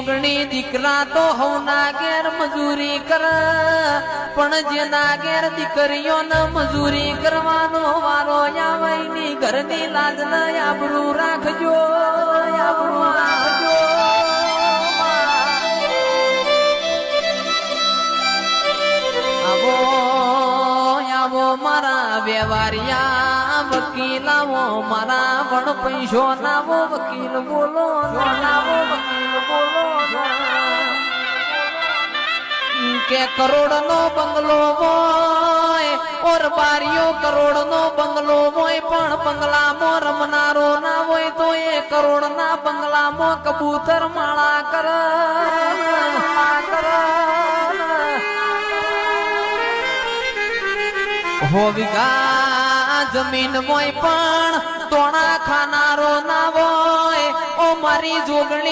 જોગણી દીકરા તો હવના ઘેર મજૂરી કર, પણ જેના ઘેર દીકરીઓને મજૂરી કરવાનો વારો આવવાની ઘરની લાજ ન આબરૂ રાખજો, આબરૂ રાખજો. આવો આવો મારા વ્યવહારિયા વકીલાવો, મારા વણ પૈસો નાવો વકીલ બોલો, નાવો વકીલ બોલો. કે કરોડ નો બંગલો હોય ઓર બારીઓ કરોડ નો બંગલો હોય, પણ બંગલામાં રમનારો ના હોય તો એ કરોડ ના બંગલામાં કબૂતર માળા કર. હો વિઘા જમીન હોય પણ તોણા ખાનારો ના હોય. ઓ મારી જોગણી